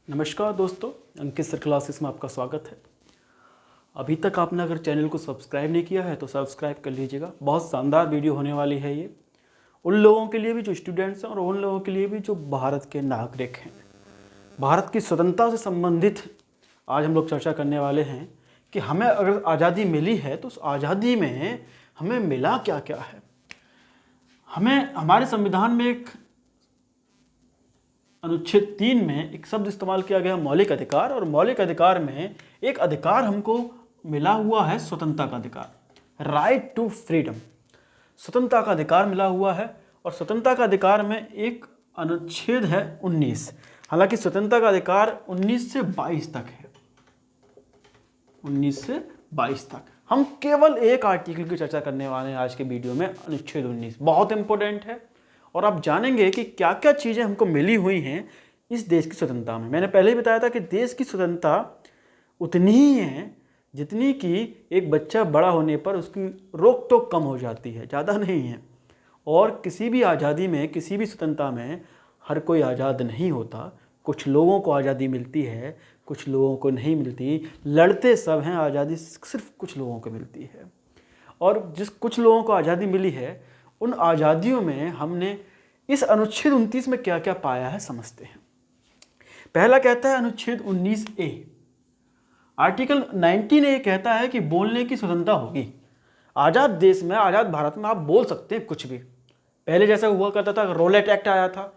नमस्कार दोस्तों, अंकित sir classes में आपका स्वागत है। अभी तक आपने अगर चैनल को सब्सक्राइब नहीं किया है तो सब्सक्राइब कर लीजिएगा। बहुत शानदार वीडियो होने वाली है ये, उन लोगों के लिए भी जो स्टूडेंट्स हैं और उन लोगों के लिए भी जो भारत के नागरिक हैं। भारत की स्वतंत्रता से संबंधित आज हम लोग चर्चा करने वाले हैं कि हमें अगर आज़ादी मिली है तो उस आज़ादी में हमें मिला क्या क्या है। हमें हमारे संविधान में एक अनुच्छेद 3 में एक शब्द इस्तेमाल किया गया मौलिक अधिकार, और मौलिक अधिकार में एक अधिकार हमको मिला हुआ है स्वतंत्रता का अधिकार, राइट टू फ्रीडम। स्वतंत्रता का अधिकार मिला हुआ है और स्वतंत्रता का अधिकार में एक अनुच्छेद है 19। हालांकि स्वतंत्रता का अधिकार 19 से 22 तक है। 19 से 22 तक हम केवल एक आर्टिकल की चर्चा करने वाले हैं आज के वीडियो में, अनुच्छेद 19 बहुत इंपॉर्टेंट है। और आप जानेंगे कि क्या क्या चीज़ें हमको मिली हुई हैं इस देश की स्वतंत्रता में। मैंने पहले ही बताया था कि देश की स्वतंत्रता उतनी ही है जितनी कि एक बच्चा बड़ा होने पर उसकी रोक टोक कम हो जाती है, ज़्यादा नहीं है। और किसी भी आज़ादी में, किसी भी स्वतंत्रता में हर कोई आज़ाद नहीं होता। कुछ लोगों को आज़ादी मिलती है, कुछ लोगों को नहीं मिलती। लड़ते सब हैं, आज़ादी सिर्फ कुछ लोगों को मिलती है। और जिस कुछ लोगों को आज़ादी मिली है, उन आज़ादियों में हमने इस अनुच्छेद 29 में क्या क्या पाया है समझते हैं। पहला कहता है अनुच्छेद 19A, आर्टिकल 19A कहता है कि बोलने की स्वतंत्रता होगी। आज़ाद देश में, आज़ाद भारत में आप बोल सकते हैं कुछ भी। पहले जैसा हुआ करता था, रोलेट एक्ट आया था,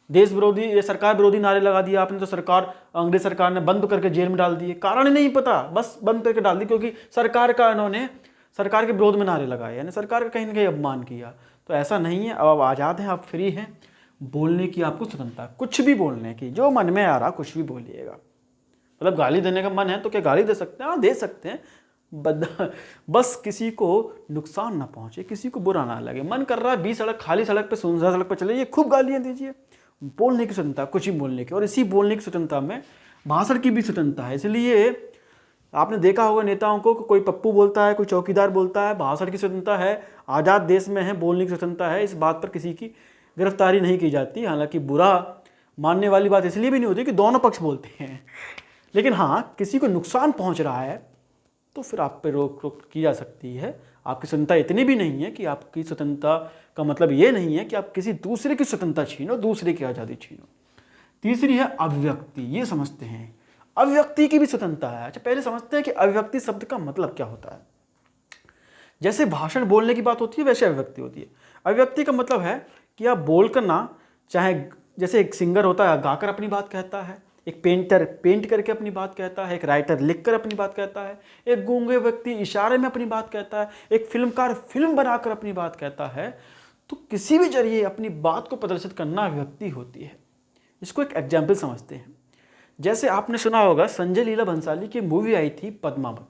देश विरोधी, सरकार विरोधी नारे लगा दिए आपने तो सरकार, अंग्रेज सरकार ने बंद करके जेल में डाल दिए। कारण नहीं पता, बस बंद करके डाल दी क्योंकि सरकार का इन्होंने सरकार के विरोध में नारे लगाए, यानी सरकार का कहीं ना कहीं अपमान किया। तो ऐसा नहीं है, अब आप आज़ाद हैं, आप फ्री हैं, बोलने की आपको स्वतंत्रता, कुछ भी बोलने की, जो मन में आ रहा कुछ भी बोलिएगा। मतलब गाली देने का मन है तो क्या गाली दे सकते हैं? हाँ, दे सकते हैं, बस किसी को नुकसान ना पहुंचे, किसी को बुरा ना लगे। मन कर रहा है 20 सड़क, खाली सड़क पे, सुनसान सड़क पे चलिए, खूब गालियाँ दीजिए। बोलने की स्वतंत्रता, कुछ भी बोलने की। और इसी बोलने की स्वतंत्रता में भाषण की भी स्वतंत्रता है। इसलिए आपने देखा होगा नेताओं को, कोई पप्पू बोलता है, कोई चौकीदार बोलता है, भाषण की स्वतंत्रता है, आज़ाद देश में है, बोलने की स्वतंत्रता है। इस बात पर किसी की गिरफ्तारी नहीं की जाती। हालांकि बुरा मानने वाली बात इसलिए भी नहीं होती कि दोनों पक्ष बोलते हैं, लेकिन हाँ, किसी को नुकसान पहुंच रहा है तो फिर आप पे रोक टोक की जा सकती है। आपकी स्वतंत्रता इतनी भी नहीं है कि आपकी स्वतंत्रता का मतलब ये नहीं है कि आप किसी दूसरे की स्वतंत्रता छीनो, दूसरे की आज़ादी छीनो। तीसरी है अभिव्यक्ति, ये समझते हैं, अभिव्यक्ति की भी स्वतंत्रता है। अच्छा, पहले समझते हैं कि अभिव्यक्ति शब्द का मतलब क्या होता है। जैसे भाषण बोलने की बात होती है वैसे अभिव्यक्ति होती है। अभिव्यक्ति का मतलब है कि आप बोलकर ना, चाहे जैसे एक सिंगर होता है गाकर अपनी बात कहता है, एक पेंटर पेंट करके अपनी बात कहता है, एक राइटर लिखकर अपनी बात कहता है, एक गूंगे व्यक्ति इशारे में अपनी बात कहता है, एक फिल्मकार फिल्म बनाकर अपनी बात कहता है। तो किसी भी जरिए अपनी बात को प्रदर्शित करना अभिव्यक्ति होती है। इसको एक एग्जाम्पल समझते हैं। जैसे आपने सुना होगा संजय लीला भंसाली की मूवी आई थी पद्मावत।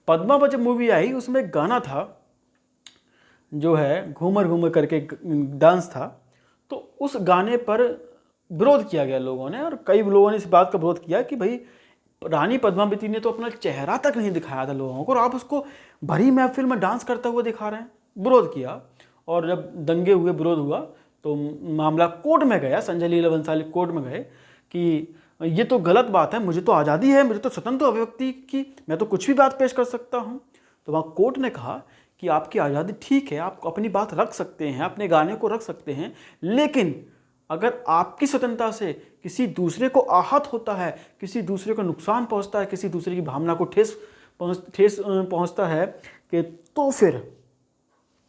पद्मावत जब मूवी आई, उसमें एक गाना था जो है घूमर घूमर करके डांस था। तो उस गाने पर विरोध किया गया लोगों ने, और कई लोगों ने इस बात का विरोध किया कि भाई रानी पद्मावती ने तो अपना चेहरा तक नहीं दिखाया था लोगों को, और आप उसको भरी महफिल में डांस करता हुआ दिखा रहे हैं। विरोध किया, और जब दंगे हुए, विरोध हुआ, तो मामला कोर्ट में गया। संजय लीला भंसाली कोर्ट में गए कि ये तो गलत बात है, मुझे तो आज़ादी है, मुझे तो स्वतंत्र अभिव्यक्ति की, मैं तो कुछ भी बात पेश कर सकता हूँ। तो वहाँ कोर्ट ने कहा कि आपकी आज़ादी ठीक है, आप अपनी बात रख सकते हैं, अपने गाने को रख सकते हैं, लेकिन अगर आपकी स्वतंत्रता से किसी दूसरे को आहत होता है, किसी दूसरे को नुकसान पहुँचता है, किसी दूसरे की भावना को ठेस पहुँचता है कि तो फिर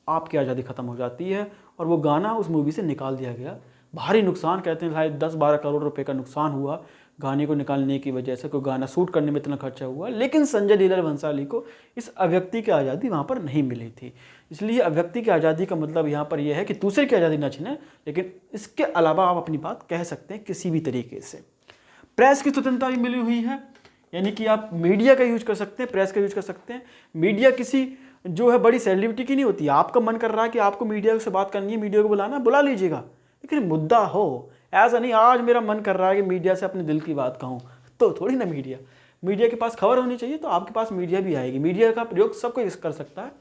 आपकी आज़ादी ख़त्म हो जाती है। और वो गाना उस मूवी से निकाल दिया गया। भारी नुकसान, कहते हैं शायद 10-12 करोड़ रुपए का नुकसान हुआ गाने को निकालने की वजह से। कोई गाना शूट करने में इतना खर्चा हुआ, लेकिन संजय लीला भंसाली को इस अभिव्यक्ति की आज़ादी वहाँ पर नहीं मिली थी। इसलिए अभिव्यक्ति की आज़ादी का मतलब यहाँ पर यह है कि दूसरे की आज़ादी न छीने, लेकिन इसके अलावा आप अपनी बात कह सकते हैं किसी भी तरीके से। प्रेस की स्वतंत्रता भी मिली हुई है, यानी कि आप मीडिया का यूज कर सकते हैं, प्रेस का यूज कर सकते हैं। मीडिया किसी जो है बड़ी सेलिब्रिटी की नहीं होती। आपका मन कर रहा है कि आपको मीडिया से बात करनी है, मीडिया को बुलाना, बुला लीजिएगा, लेकिन मुद्दा हो। ऐसा नहीं आज मेरा मन कर रहा है कि मीडिया से अपने दिल की बात कहूँ, तो थोड़ी ना मीडिया के पास खबर होनी चाहिए, तो आपके पास मीडिया भी आएगी। मीडिया का प्रयोग सब कोई कर सकता है।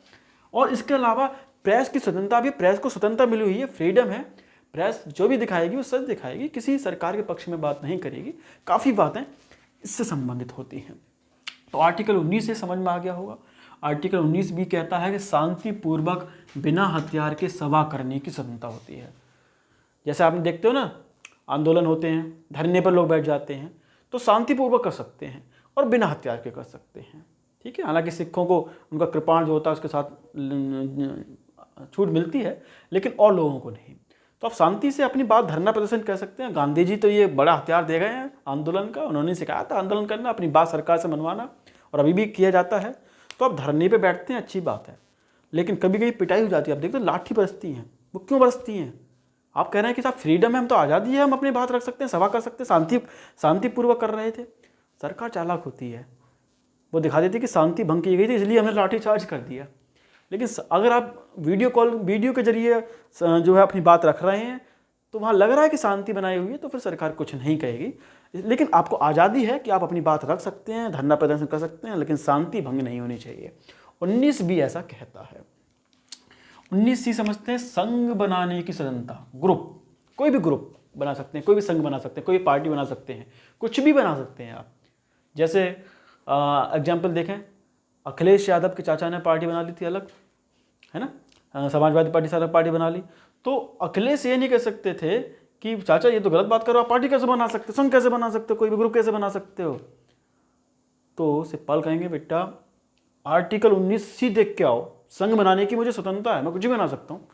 और इसके अलावा प्रेस की स्वतंत्रता भी, प्रेस को स्वतंत्रता मिली हुई है, फ्रीडम है। प्रेस जो भी दिखाएगी वो सच दिखाएगी, किसी सरकार के पक्ष में बात नहीं करेगी। काफ़ी बातें इससे संबंधित होती हैं। तो आर्टिकल 19 से समझ में आ गया होगा। आर्टिकल 19 भी कहता है कि शांतिपूर्वक बिना हथियार के सभा करने की स्वतंत्रता होती है। जैसे आपने देखते हो ना, आंदोलन होते हैं, धरने पर लोग बैठ जाते हैं, तो शांतिपूर्वक कर सकते हैं और बिना हथियार के कर सकते हैं। ठीक है, हालांकि सिखों को उनका कृपाण जो होता है उसके साथ छूट मिलती है, लेकिन और लोगों को नहीं। तो आप शांति से अपनी बात धरना प्रदर्शन कर सकते हैं। गांधी जी तो ये बड़ा हथियार दे गए हैं आंदोलन का, उन्होंने सिखाया था आंदोलन करना, अपनी बात सरकार से मनवाना, और अभी भी किया जाता है। तो आप धरने पे बैठते हैं, अच्छी बात है, लेकिन कभी कभी पिटाई हो जाती है। आप देखते हो लाठी बरसती हैं, वो क्यों बरसती हैं? आप कह रहे हैं कि साहब फ्रीडम है, हम तो आज़ादी है, हम अपनी बात रख सकते हैं, सभा कर सकते हैं, शांतिपूर्वक कर रहे थे। सरकार चालाक होती है, वो दिखा देती है कि शांति भंग की गई थी इसलिए हमने लाठी चार्ज कर दिया। लेकिन अगर आप वीडियो के जरिए जो है अपनी बात रख रहे हैं, तो वहाँ लग रहा है कि शांति बनाई हुई है, तो फिर सरकार कुछ नहीं कहेगी। लेकिन आपको आज़ादी है कि आप अपनी बात रख सकते हैं, धरना प्रदर्शन कर सकते हैं, लेकिन शांति भंग नहीं होनी चाहिए। 19 भी ऐसा कहता है। 19 समझते हैं संघ बनाने की स्वतंत्रता। ग्रुप, कोई भी ग्रुप बना सकते हैं, कोई भी संघ बना सकते हैं, कोई भी पार्टी बना सकते हैं, कुछ भी बना सकते हैं आप। जैसे एग्जाम्पल देखें, अखिलेश यादव के चाचा ने पार्टी बना ली थी अलग, है ना, समाजवादी पार्टी से अलग पार्टी बना ली। तो अखिलेश ये नहीं कह सकते थे कि चाचा ये तो गलत बात करो, आप पार्टी कैसे बना सकते हो, संघ कैसे बना सकते हो, कोई भी ग्रुप कैसे बना सकते हो? तो सिप्पाल कहेंगे बेटा आर्टिकल 19C देख के आओ, संघ बनाने की मुझे स्वतंत्रता है, मैं कुछ भी बना सकता हूँ,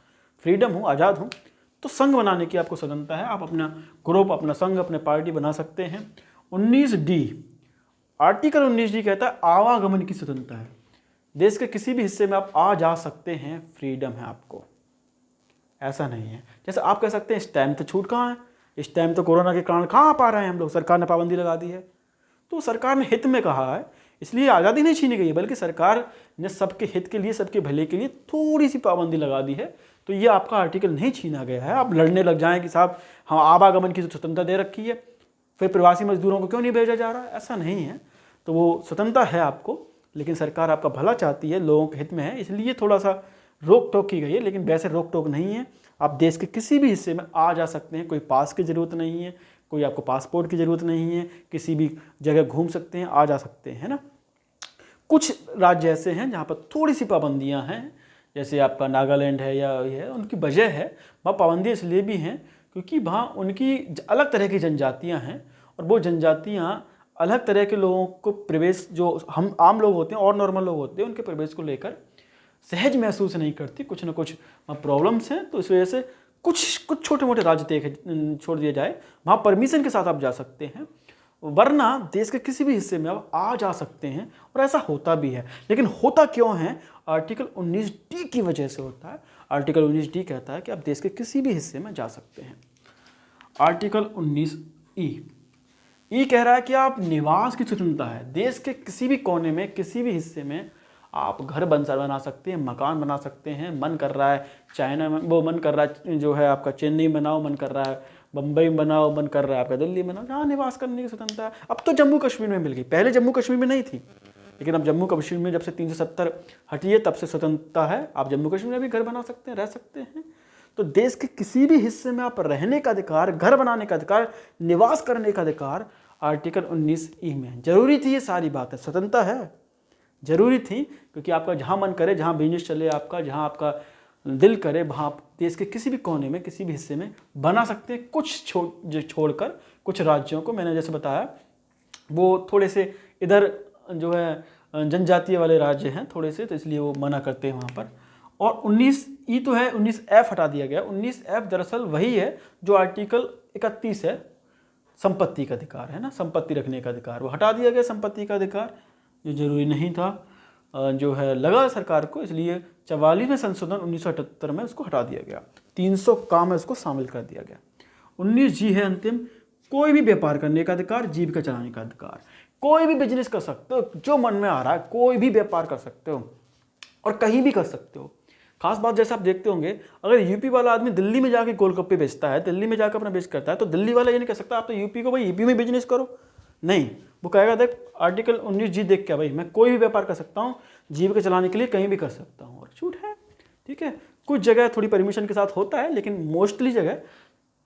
फ्रीडम हूँ, आज़ाद हूँ। तो संघ बनाने की आपको स्वतंत्रता है, आप अपना ग्रुप, अपना संघ, अपने पार्टी बना सकते हैं। 19D, आर्टिकल 19D कहता है आवागमन की स्वतंत्रता है। देश के किसी भी हिस्से में आप आ जा सकते हैं, फ्रीडम है आपको, ऐसा नहीं है। जैसे आप कह सकते हैं इस टाइम तो छूट कहाँ है, इस टाइम तो कोरोना के कारण कहाँ पा रहे हैं हम लोग, सरकार ने पाबंदी लगा दी है। तो सरकार ने हित में कहा है, इसलिए आज़ादी नहीं छीनी गई है, बल्कि सरकार ने सबके हित के लिए, सबके भले के लिए थोड़ी सी पाबंदी लगा दी है। तो ये आपका आर्टिकल नहीं छीना गया है। आप लड़ने लग जाएं कि साहब हम आवागमन की स्वतंत्रता दे रखी है, फिर प्रवासी मजदूरों को क्यों नहीं भेजा जा रहा है, ऐसा नहीं है। तो वो स्वतंत्रता है आपको, लेकिन सरकार आपका भला चाहती है, लोगों के हित में है, इसलिए थोड़ा सा रोक टोक की गई है। लेकिन वैसे रोक टोक नहीं है, आप देश के किसी भी हिस्से में आ जा सकते हैं, कोई पास की ज़रूरत नहीं है, कोई आपको पासपोर्ट की ज़रूरत नहीं है, किसी भी जगह घूम सकते हैं, आ जा सकते हैं, है ना। कुछ राज्य ऐसे हैं जहाँ पर थोड़ी सी पाबंदियाँ हैं, जैसे आपका नागालैंड है या ये है, उनकी वजह है, वहाँ पाबंदियाँ इसलिए भी हैं क्योंकि वहाँ उनकी अलग तरह की जनजातियाँ हैं, और वो जनजातियाँ अलग तरह के लोगों को प्रवेश, जो हम आम लोग होते हैं और नॉर्मल लोग होते हैं, उनके प्रवेश को लेकर सहज महसूस नहीं करती, कुछ ना कुछ प्रॉब्लम्स हैं। तो इस वजह से कुछ छोटे मोटे राज्य छोड़ दिया जाए, वहाँ परमिशन के साथ आप जा सकते हैं, वरना देश के किसी भी हिस्से में आप आ जा सकते हैं, और ऐसा होता भी है। लेकिन होता क्यों है? आर्टिकल 19D की वजह से होता है। आर्टिकल 19D कहता है कि आप देश के किसी भी हिस्से में जा सकते हैं। आर्टिकल 19E कह रहा है कि आप निवास की स्वतंत्रता है, देश के किसी भी कोने में, किसी भी हिस्से में आप घर बना सकते हैं, मकान बना सकते हैं। मन कर रहा है चाइना में, वो मन कर रहा है जो है आपका चेन्नई बनाओ, मन कर रहा है बम्बई बनाओ, मन कर रहा है आपका दिल्ली बनाओ, जहाँ निवास करने की स्वतंत्रता है। अब तो जम्मू कश्मीर में मिल गई, पहले जम्मू कश्मीर में नहीं थी, लेकिन अब जम्मू कश्मीर में जब से 370 हटी है तब से स्वतंत्रता है, आप जम्मू कश्मीर में भी घर बना सकते हैं, रह सकते हैं। तो देश के किसी भी हिस्से में आप रहने का अधिकार, घर बनाने का अधिकार, निवास करने का अधिकार आर्टिकल 19E में। जरूरी थी ये सारी बातें, स्वतंत्रता है, जरूरी थी, क्योंकि आपका जहाँ मन करे, जहाँ बिजनेस चले आपका, जहाँ आपका दिल करे, वहाँ आप देश के किसी भी कोने में, किसी भी हिस्से में बना सकते हैं। कुछ छोड़कर, कुछ राज्यों को मैंने जैसे बताया वो थोड़े से इधर जो है जनजातीय वाले राज्य हैं थोड़े से, तो इसलिए वो मना करते हैं वहाँ पर। और 19E तो है, 19F हटा दिया गया। 19F दरअसल वही है जो आर्टिकल 31 है, संपत्ति का अधिकार है ना, संपत्ति रखने का अधिकार, वो हटा दिया गया संपत्ति का अधिकार, जो जरूरी नहीं था, जो है लगा सरकार को, इसलिए 44वें संशोधन 1978 में उसको हटा दिया गया। 300 काम है उसको शामिल कर दिया गया। 19G है अंतिम, कोई भी व्यापार करने का अधिकार, जीविका चलाने का अधिकार। कोई भी बिजनेस कर सकते हो, जो मन में आ रहा है कोई भी व्यापार कर सकते हो, और कहीं भी कर सकते हो। खास बात जैसे आप देखते होंगे, अगर यूपी वाला आदमी दिल्ली में जाके गोलगप्पे बेचता है, दिल्ली में जाकर अपना बिजनेस करता है, तो दिल्ली वाला ये नहीं कह सकता आप तो यूपी को भाई यूपी में बिजनेस करो, नहीं, वो कहेगा देख आर्टिकल 19G देख क्या भाई, मैं कोई भी व्यापार कर सकता हूँ, जीविका चलाने के लिए कहीं भी कर सकता हूँ, और छूट है। ठीक है, कुछ जगह थोड़ी परमिशन के साथ होता है, लेकिन मोस्टली जगह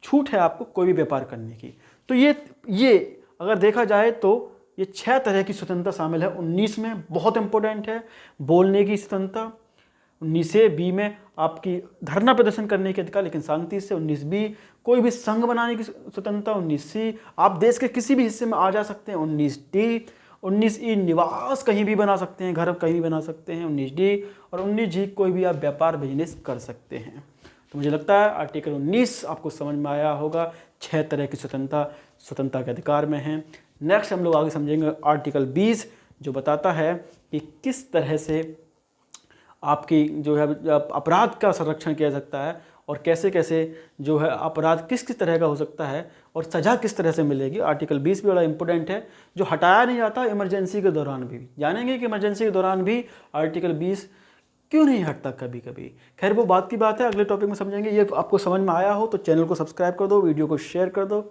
छूट है आपको कोई भी व्यापार करने की। तो ये अगर देखा जाए तो ये 6 तरह की स्वतंत्रता शामिल है 19 में, बहुत इंपॉर्टेंट है। बोलने की स्वतंत्रता 19 बी में आपकी धरना प्रदर्शन करने के अधिकार लेकिन शांति से। 19 बी कोई भी संघ बनाने की स्वतंत्रता। 19 सी आप देश के किसी भी हिस्से में आ जा सकते हैं। 19 डी 19 ई निवास कहीं भी बना सकते हैं, घर कहीं भी बना सकते हैं। 19 डी और 19 जी कोई भी आप व्यापार बिजनेस कर सकते हैं। तो मुझे लगता है आर्टिकल 19 आपको समझ में आया होगा। 6 तरह की स्वतंत्रता के अधिकार में है। नेक्स्ट हम लोग आगे समझेंगे आर्टिकल 20 जो बताता है कि किस तरह से आपकी जो है अपराध का संरक्षण किया जा सकता है और कैसे कैसे जो है अपराध किस किस तरह का हो सकता है और सज़ा किस तरह से मिलेगी। आर्टिकल 20 भी बड़ा इंपॉर्टेंट है जो हटाया नहीं जाता इमरजेंसी के दौरान भी। जानेंगे कि इमरजेंसी के दौरान भी आर्टिकल 20 क्यों नहीं हटता कभी कभी। खैर वो बात की बात है, अगले टॉपिक में समझेंगे। ये आपको समझ में आया हो तो चैनल को सब्सक्राइब कर दो, वीडियो को शेयर कर दो।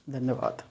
धन्यवाद।